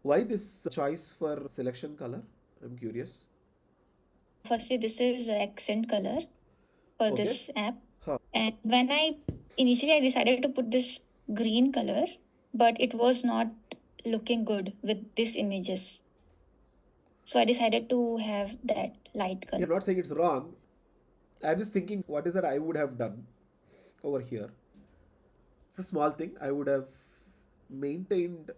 Why this choice for selection color? I'm curious. Firstly, this is accent color for Okay. this app. Huh. And when I decided to put this green color, but it was not looking good with these images. So I decided to have that light color. You're not saying it's wrong. I'm just thinking, what is that I would have done over here? It's a small thing. I would have maintained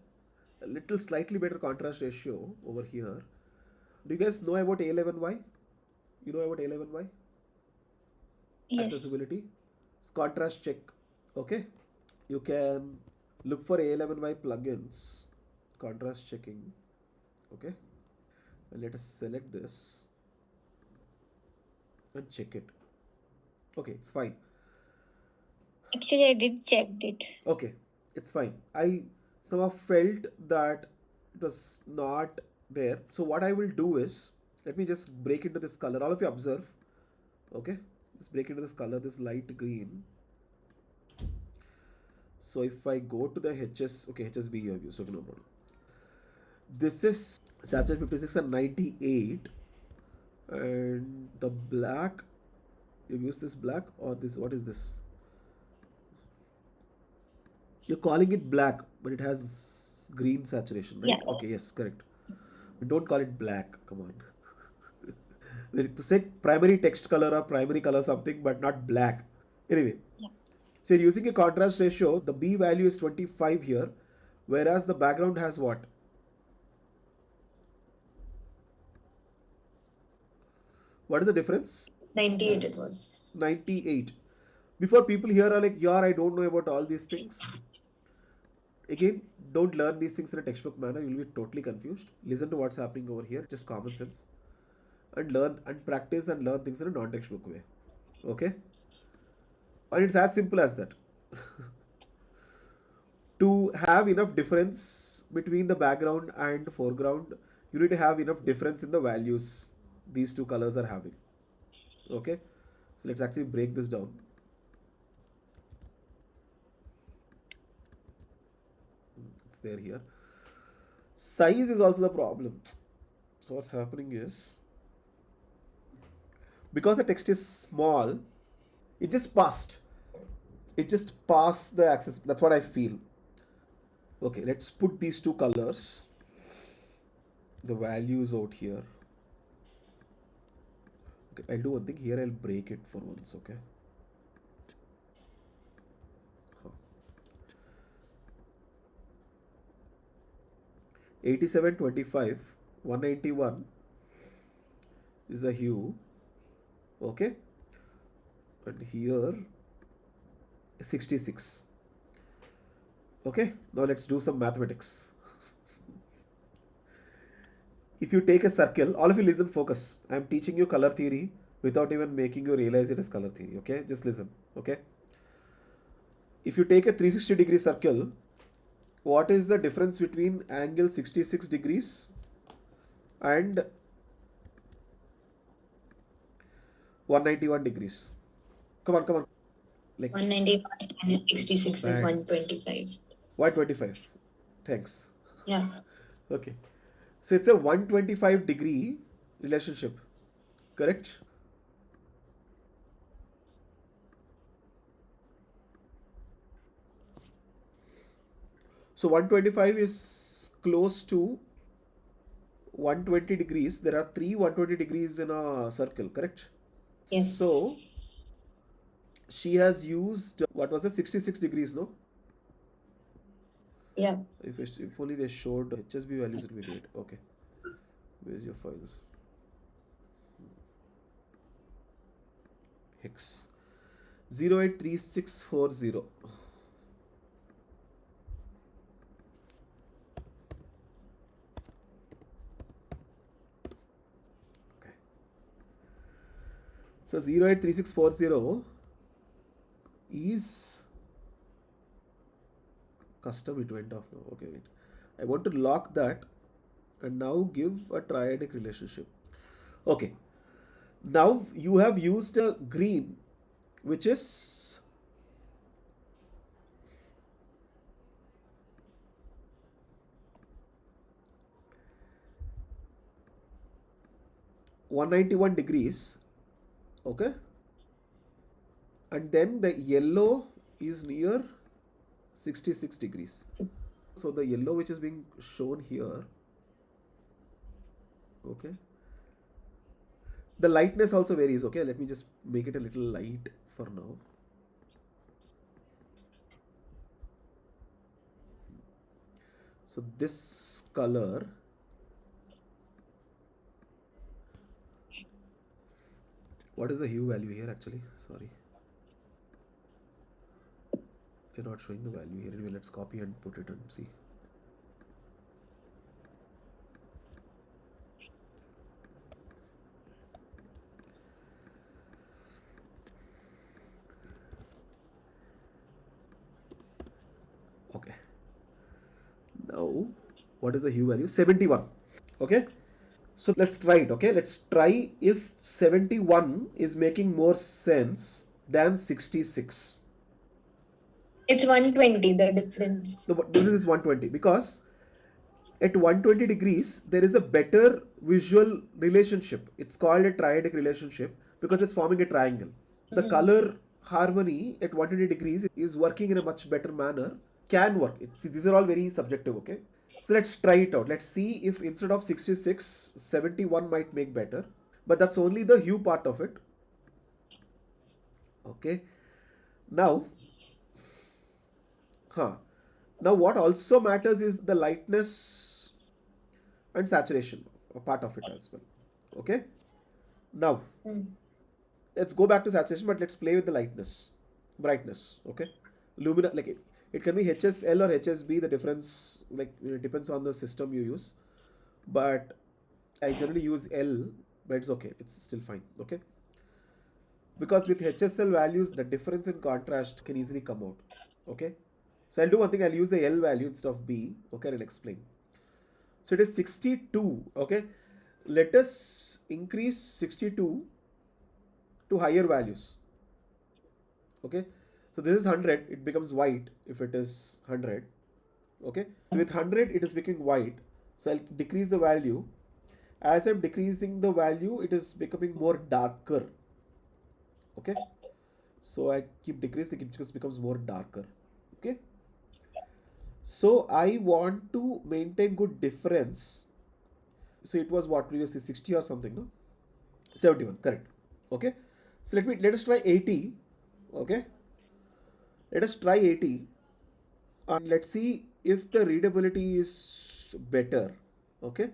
a little slightly better contrast ratio over here. Do you guys know about A11Y? You know about A11Y? Yes. Accessibility. It's contrast check. Okay. You can look for A11Y plugins. Contrast checking. Okay. And let us select this and check it. Okay, it's fine. Actually, I did checked it. Okay, it's fine. I somehow felt that it was not there. So what I will do is, let me just break into this color. All of you observe. Okay, just break into this color, this light green. So if I go to the HS, okay, HSB you have used, okay, no problem. This is saturation 56 and 98, and the black, you use this black or this, what is this? You're calling it black, but it has green saturation, right? Yeah. Okay, yes, correct. Don't call it black. Come on. We say primary text color or primary color something, but not black. Anyway, Yeah. so you're using a contrast ratio. The B value is 25 here, whereas the background has what? What is the difference? 98 it was. 98. Before people here are like, yeah, I don't know about all these things. Again, don't learn these things in a textbook manner. You'll be totally confused. Listen to what's happening over here. Just common sense. And learn and practice and learn things in a non-textbook way. Okay? And it's as simple as that. To have enough difference between the background and foreground, you need to have enough difference in the values these two colors are having. Okay? So let's actually break this down. It's there here. Size is also the problem. So what's happening is, because the text is small, it just passed. It just passed the access. That's what I feel. Okay, let's put these two colors, the values out here. Okay, I'll do one thing here. I'll break it for once. Okay. 8725, 191 is the hue. Okay. And here 66. Okay. Now let's do some mathematics. If you take a circle, all of you listen, focus. I'm teaching you color theory without even making you realize it is color theory. Okay. Just listen. Okay. If you take a 360-degree circle, what is the difference between angle 66 degrees and 191 degrees? Come on, come on. Like 195 and 66 is bad. 125. Why 25? Thanks. Yeah. Okay. So it's a 125-degree relationship. Correct? So 125 is close to 120 degrees. There are three 120 degrees in a circle, correct? Yes. So she has used, what was it, 66 degrees, no? Yeah. If only they showed HSB values, it would be great. Okay. Where's your file? Hex. 083640. Okay. So 083640 is custom. It went off now. Okay, wait. I want to lock that and now give a triadic relationship. Okay. Now you have used a green, which is 191 degrees, okay, and then the yellow is near 66 degrees. So the yellow which is being shown here, okay, the lightness also varies. Okay, let me just make it a little light for now. So this color, what is the hue value here actually? Sorry, they're not showing the value here. Anyway, let's copy and put it and see. Okay, now what is the hue value? 71. Okay, so let's try it. Okay, let's try if 71 is making more sense than 66. It's 120, the difference. The difference is 120 because at 120 degrees there is a better visual relationship. It's called a triadic relationship because it's forming a triangle. The color harmony at 120 degrees is working in a much better manner. Can work. See, these are all very subjective. Okay, so let's try it out. Let's see if instead of 66, 71 might make better. But that's only the hue part of it. Okay, now, huh, now what also matters is the lightness and saturation part of it as well. Okay, now let's go back to saturation, but let's play with the lightness, brightness. Okay, lumina, like it can be HSL or HSB. The difference, like, it depends on the system you use, but I generally use L, but it's okay, it's still fine. Okay, because with HSL values the difference in contrast can easily come out. Okay, so I'll do one thing. I'll use the L value instead of B. Okay, I'll explain. So it is 62. Okay, let us increase 62 to higher values. Okay, so this is 100, it becomes white if it is 100. Okay, so with 100 it is becoming white, so I'll decrease the value. As I'm decreasing the value, it is becoming more darker. Okay, so I keep decreasing, it just becomes more darker. Okay, so I want to maintain good difference. So it was what previously 60 or something, no? 71, correct. Okay, so let us try 80. Okay, let us try 80 and let's see if the readability is better. Okay,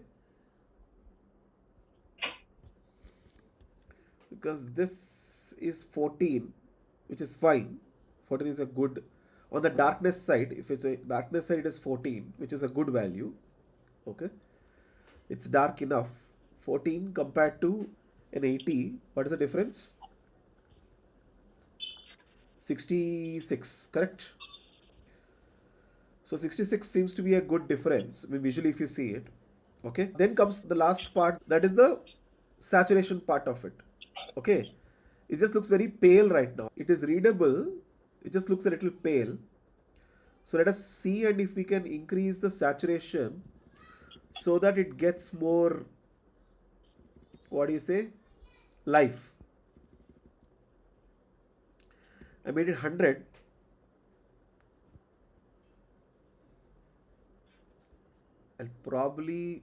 because this is 14, which is fine. 14 is a good, on the darkness side, if it's a darkness side, it is 14, which is a good value. Okay, it's dark enough. 14 compared to an 80, what is the difference? 66, correct? So 66 seems to be a good difference, I mean, visually if you see it. Okay, then comes the last part, that is the saturation part of it. Okay, it just looks very pale right now. It is readable, it just looks a little pale. So let us see and if we can increase the saturation so that it gets more, what do you say, life. I made it 100. I'll probably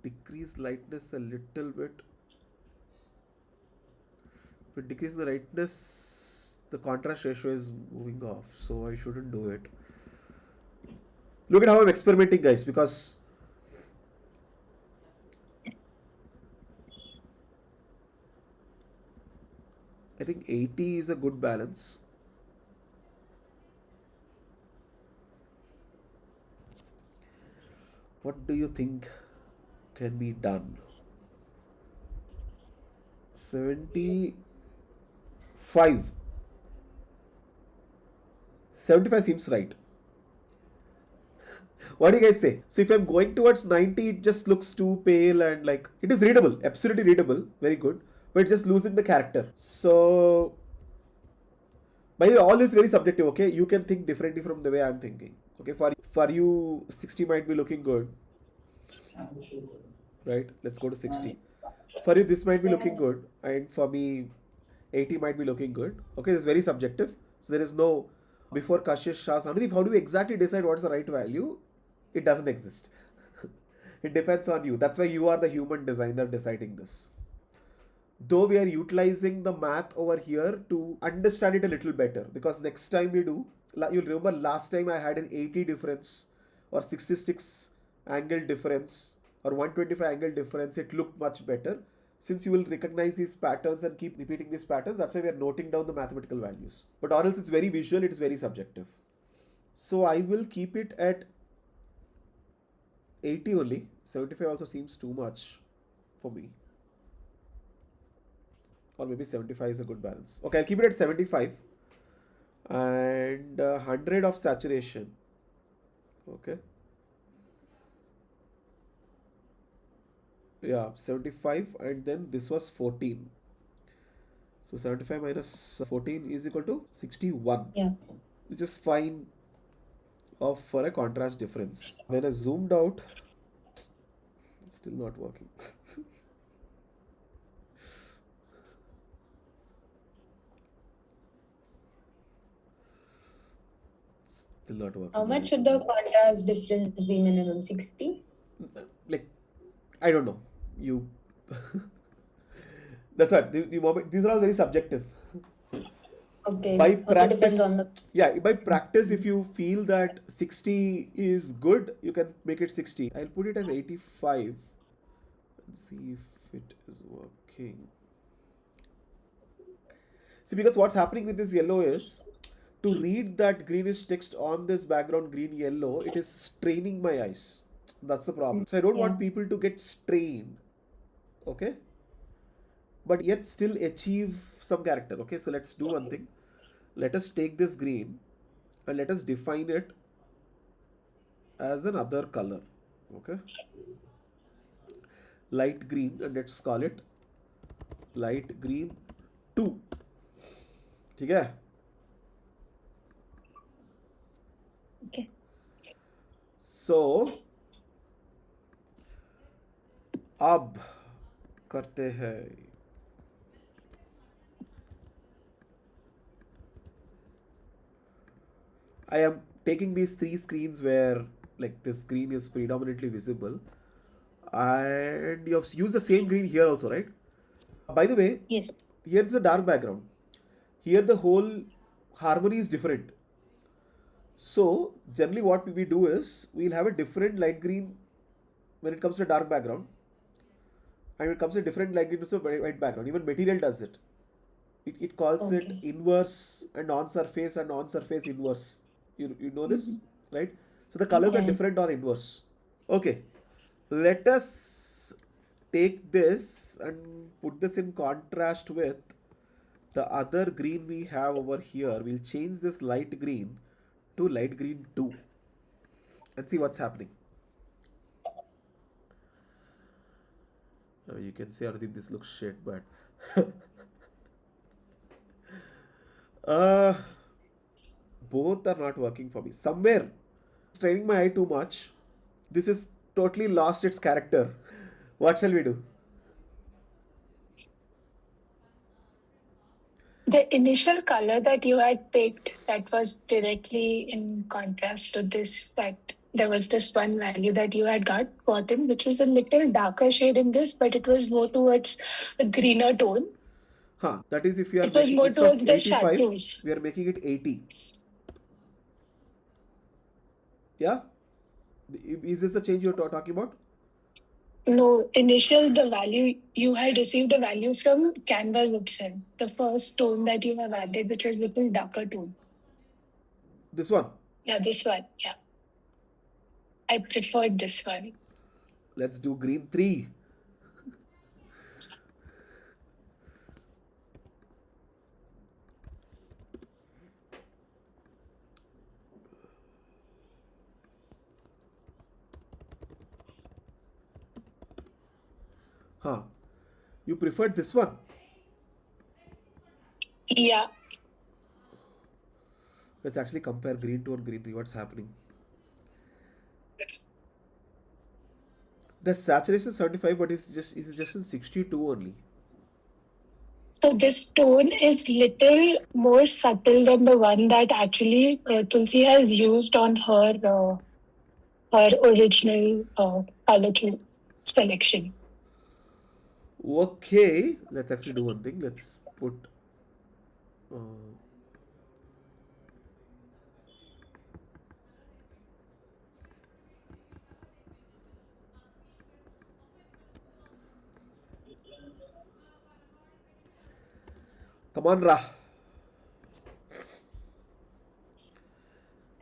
decrease lightness a little bit. If it decreases the lightness, the contrast ratio is moving off, so I shouldn't do it. Look at how I'm experimenting, guys, because I think 80 is a good balance. What do you think can be done? 75. 75 seems right. What do you guys say? So if I'm going towards 90, it just looks too pale and like it is readable, absolutely readable, very good, but it's just losing the character. So by the way, all this is very subjective. Okay, you can think differently from the way I'm thinking. Okay, for you 60 might be looking good. right? Let's go to 60. For you, this might be looking good, and for me, 80 might be looking good. Okay, it's very subjective. So there is no before Kashish Shah Sanudeep. How do we exactly decide what's the right value? It doesn't exist. It depends on you. That's why you are the human designer deciding this. Though we are utilizing the math over here to understand it a little better, because next time we do, you'll remember last time I had an 80 difference or 66 angle difference or 125 angle difference, it looked much better. Since you will recognize these patterns and keep repeating these patterns, that's why we are noting down the mathematical values. But or else it's very visual, it is very subjective. So I will keep it at 80 only. 75 also seems too much for me. Or maybe 75 is a good balance. Okay, I'll keep it at 75 and 100 of saturation. Okay. Yeah, 75 and then this was 14. So 75 minus 14 is equal to 61. Yeah. Which is fine of for a contrast difference. When I zoomed out, it's still not working. Still not How working when I much should zoom the out. contrast difference be minimum? 60? Like, I don't know. You. That's right. The moment, these are all very subjective. By Okay. Also depends on practice, the. yeah, by practice, if you feel that 60 is good, you can make it 60. I'll put it as 85 and see if it is working. See, because what's happening with this yellow is to read that greenish text on this background green yellow, it is straining my eyes. That's the problem. So I don't Yeah. want people to get strained, okay? But yet still achieve some character, okay? So let's do one thing. Let us take this green and let us define it as another color, okay? Light green, and let's call it light green 2. ठीक है? Okay. So अब करते हैं. I am taking these three screens where like this screen is predominantly visible, and you have used the same green here also, right? By the way, Yes. here's a dark background. Here the whole harmony is different. So generally what we do is we'll have a different light green when it comes to dark background, and when it comes to different light green to white background. Even material does it. It calls it Okay. inverse and on surface inverse. You know this, Mhm. right? So the colors are Yeah. different or inverse. Okay, let us take this and put this in contrast with the other green we have over here. We'll change this light green to light green 2 and see what's happening. You can say, Ardeep, this looks shit, but uh, both are not working for me. Somewhere, straining my eye too much. This is totally lost its character. What shall we do? The initial color that you had picked that was directly in contrast to this, that there was this one value that you had gotten, which was a little darker shade in this, but it was more towards a greener tone. Huh, that is if you are It was making more instead of towards the 85, shadows. we are making it 80. Yeah? Is this the change you're talking about? No, initial the value you had received a value from Canvas itself, the first tone that you have added, which was little darker tone. This one. Yeah, this one. Yeah, I preferred this one. Let's do green 3. Huh. You preferred this one. Yeah, Let's actually compare green 2 and green 3. What's happening? The saturation is 75, but it's just in 62 only. So this tone is little more subtle than the one that actually Tulsi has used on her original selection. Okay, let's actually do one thing. Let's put. Uh, Come on, Ra.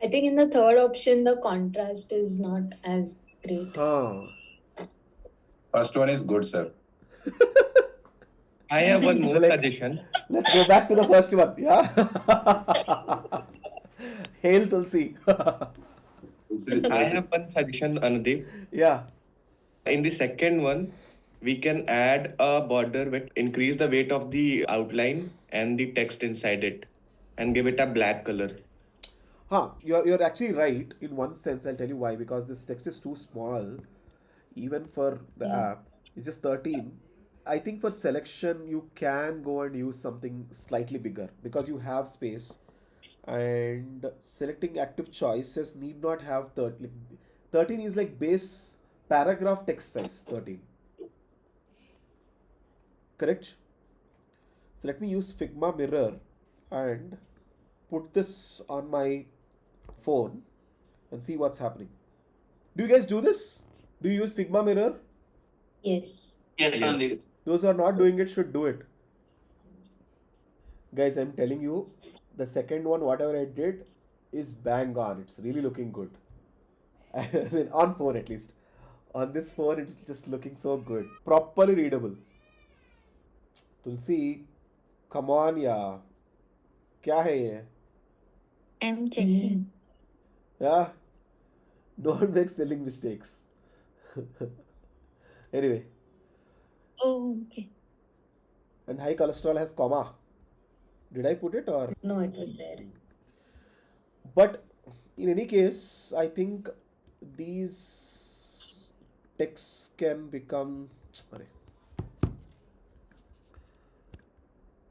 I think in the third option, the contrast is not as great. Huh. First one is good, sir. I have one more Like, suggestion. let's go back to the first one. Yeah. Hail Tulsi. I have one suggestion, Anudeep. Yeah. In the second one, we can add a border which increase the weight of the outline and the text inside it and give it a black color. You're actually right in one sense. I'll tell you why. Because this text is too small, even for the Yeah. app. It's just 13. I think for selection you can go and use something slightly bigger because you have space, and selecting active choices need not have 30. 13 is like base paragraph text size. 13, correct? So let me use Figma Mirror and put this on my phone and see what's happening. Do you guys do this? Do you use Figma Mirror? Yes. Yes, Yes. Sandeep. Those who are not doing it should do it. Guys, I'm telling you, the second one, whatever I did, is bang on. It's really looking good. I mean, on phone at least. On this phone, it's just looking so good. Properly readable. Tulsi, come on, yeah. क्या है ये? I'm checking. Yeah, don't make spelling mistakes. Anyway, Oh, okay. and high cholesterol has comma. Did I put it or? No, it was there. But in any case, I think these texts can become. Arre.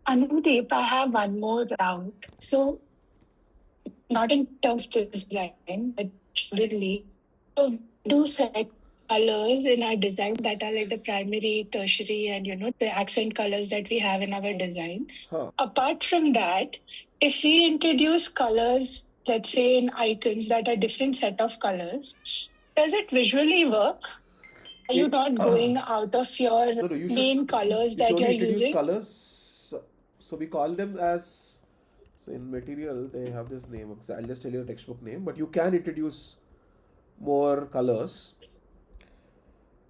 Anudeep, I have one more doubt. So, not in terms of design, but generally, so we do select colors in our design that are like the primary, tertiary, and the accent colors that we have in our design. Huh. Apart from that, if we introduce colors, let's say in icons that are different set of colors, does it visually work? Are you not going out of your No, you should. main colors You should that only you're introduce using? colors. So we call them as. So in material, they have this name. I'll just tell you the textbook name. But you can introduce more colors.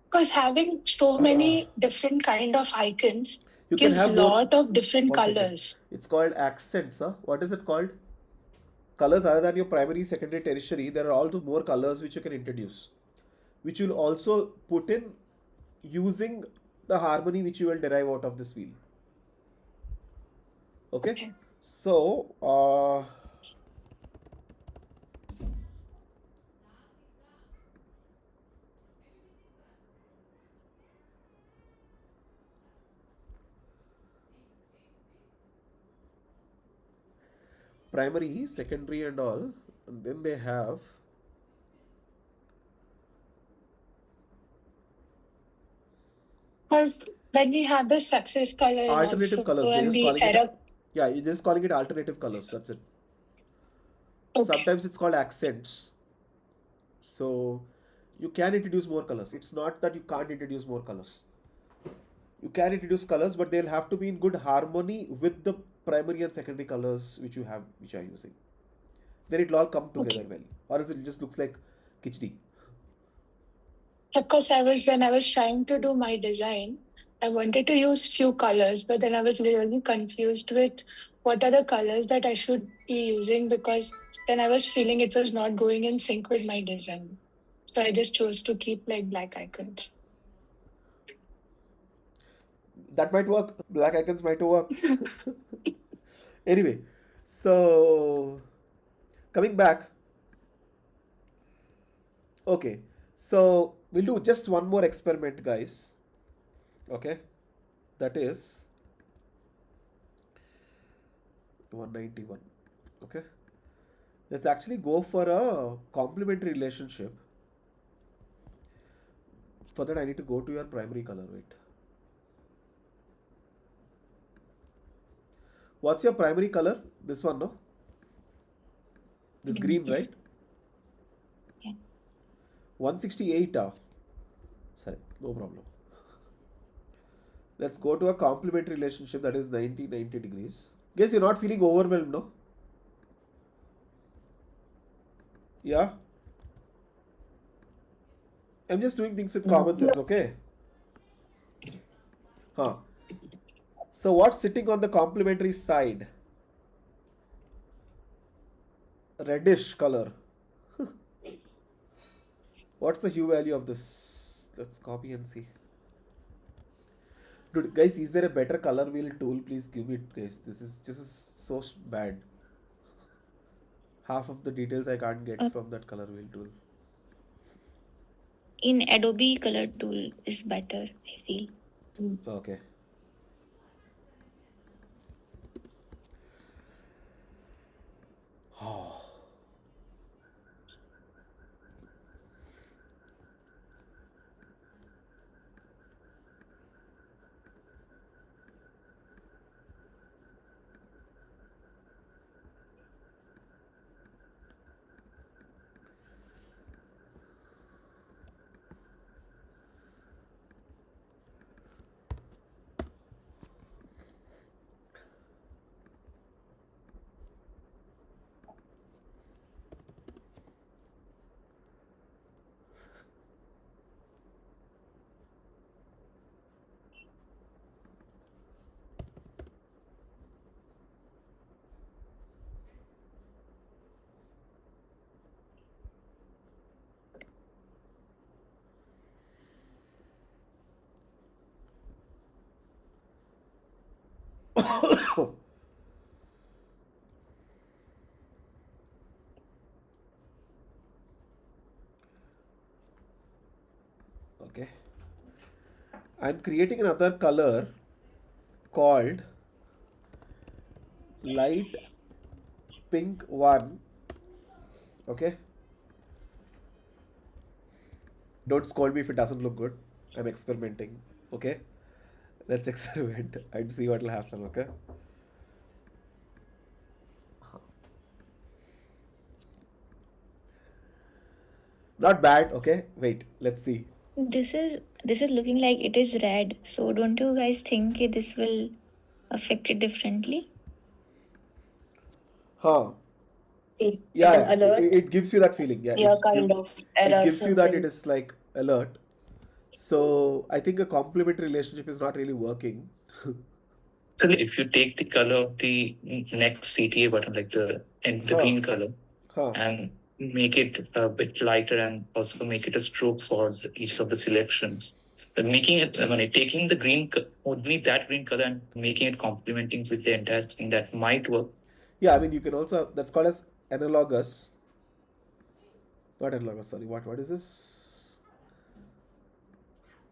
Because having so many different kind of icons You can gives have more. lot of different 1 second. colors. It's called accents. Huh? What is it called? Colors other than your primary, secondary, tertiary. There are also more colors which you can introduce, which you'll also put in using the harmony which you will derive out of this wheel. Okay. Okay. So primary, secondary, and all, and then they have Because when we have the success color and alternative also colors. They're and just the calling error. it. Yeah, you're just calling it alternative colors. That's it. Okay. Sometimes it's called accents. So you can introduce more colors. It's not that you can't introduce more colors. You can introduce colors, but they'll have to be in good harmony with the primary and secondary colors which you have, which are using. Then it'll all come together well. Or else it just looks like khichdi. Because when I was trying to do my design, I wanted to use few colors, but then I was really confused with what are the colors that I should be using because then I was feeling it was not going in sync with my design. So I just chose to keep like black icons. That might work. Black icons might work. Anyway, so coming back. Okay, so We'll do just one more experiment, guys. Okay, that is 191. Okay, let's actually go for a complementary relationship. For that, I need to go to your primary color. Wait, what's your primary color? This one, no? This green, right? Yes. Yeah. 168. Sorry, no problem. Let's go to a complementary relationship that is 90 degrees. Guess you're not feeling overwhelmed, no? Yeah? I'm just doing things with No. common sense, okay? Huh. So what's sitting on the complementary side? Reddish color. What's the hue value of this? Let's copy and see. Dude, guys, is there a better color wheel tool? Please give it, guys. This is so bad. Half of the details I can't get Uh, from that color wheel tool. in Adobe Color Tool is better, I feel. Okay. Okay. I'm creating another color called light pink one. Okay. Don't scold me if it doesn't look good. I'm experimenting. Okay. Let's experiment and see what will happen. Okay. Not bad. Okay. Wait. Let's see. This is looking like it is red. So don't you guys think this will affect it differently? Huh. It Yeah. an alert. It gives you that feeling. Yeah. Yeah, kind of It error gives you that it something. is like alert. So I think a complementary relationship is not really working. So if you take the color of the next CTA button, like the Huh. green color, Huh. and make it a bit lighter and also make it a stroke for each of the selections. But making it, I mean, taking the only that green color and making it complementing with the entire screen, that might work. Yeah. I mean, you can also, that's called as analogous. Not analogous. Sorry. What is this?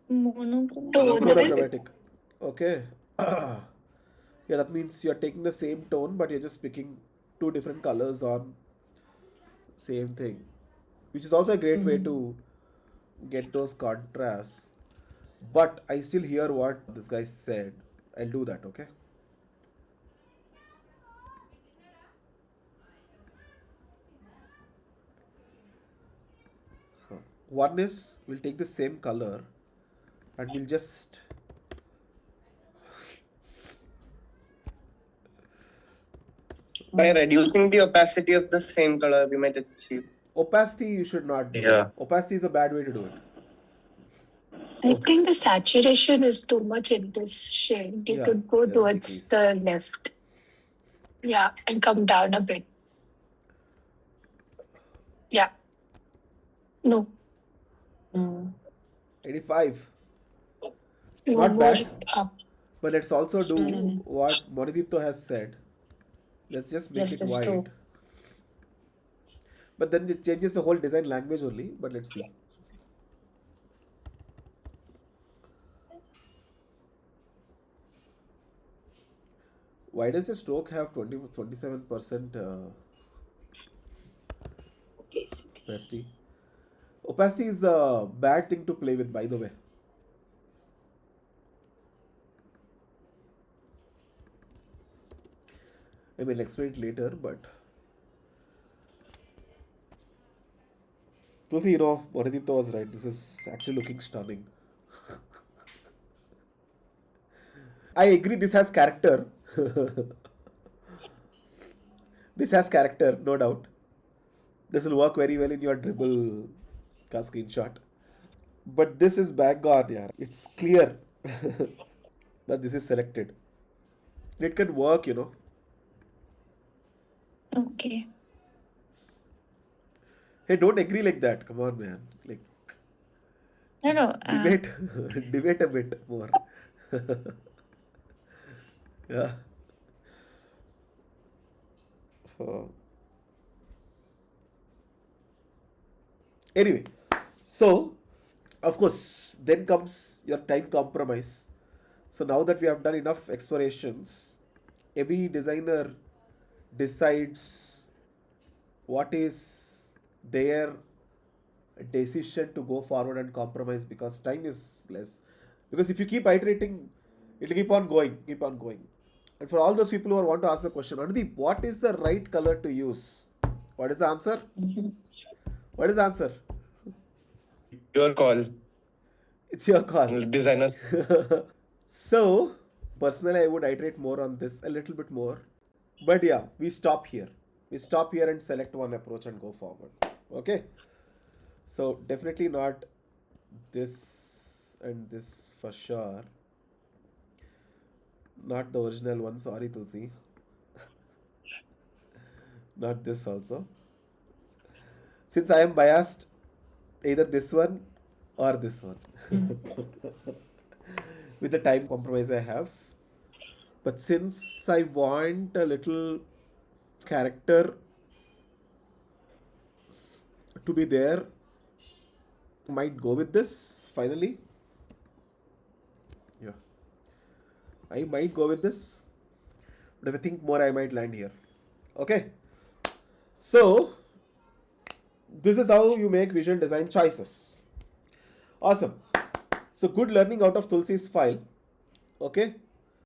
Monochromatic. Monochromatic. Okay. Yeah, that means you're taking the same tone, but you're just picking two different colors on same thing, which is also a great way to get those contrasts. But I still hear what this guy said. I'll do that. Okay. One is we'll take the same color and we'll just By reducing the opacity of the same color, we might achieve. opacity. You should not do. Yeah. Opacity is a bad way to do it. I think the saturation is too much in this shade. You Yeah, could go let's towards decrease. the left. Yeah, and come down a bit. Yeah. No, 85. no Not more bad. up. But let's also do Mm. what Monidipto has said. Let's just make Just it a stroke. wide. But then it changes the whole design language only. But let's see. Why does the stroke have 27% Opacity. opacity? Opacity is the bad thing to play with, by the way. I will explain it later, but Tulsi, Moradipta was right. This is actually looking stunning. I agree, this has character. This has character, no doubt. This will work very well in your dribble ka screenshot. But this is background, yaar. It's clear that this is selected. It can work. Okay. Hey, don't agree like that. Come on, man. Like, No. debate, debate a bit more. Yeah. So, anyway, so of course, then comes your time compromise. So now that we have done enough explorations, every designer decides what is their decision to go forward and compromise, because time is less. Because if you keep iterating, it'll keep on going, keep on going. And for all those people who want to ask the question, Anudeep, what is the right color to use? What is the answer? What is the answer? Your call, It's your call. designers. So, personally, I would iterate more on this a little bit more. But yeah, we stop here. We stop here and select one approach and go forward. Okay. So, definitely not this and this for sure. Not the original one. Sorry, Tulsi. Not this also. Since I am biased, either this one or this one. With the time compromise I have. But since I want a little character to be there, might go with this finally. Yeah, I might go with this, but if I think more, I might land here. Okay, so this is how you make visual design choices. Awesome. So good learning out of Tulsi's file. Okay,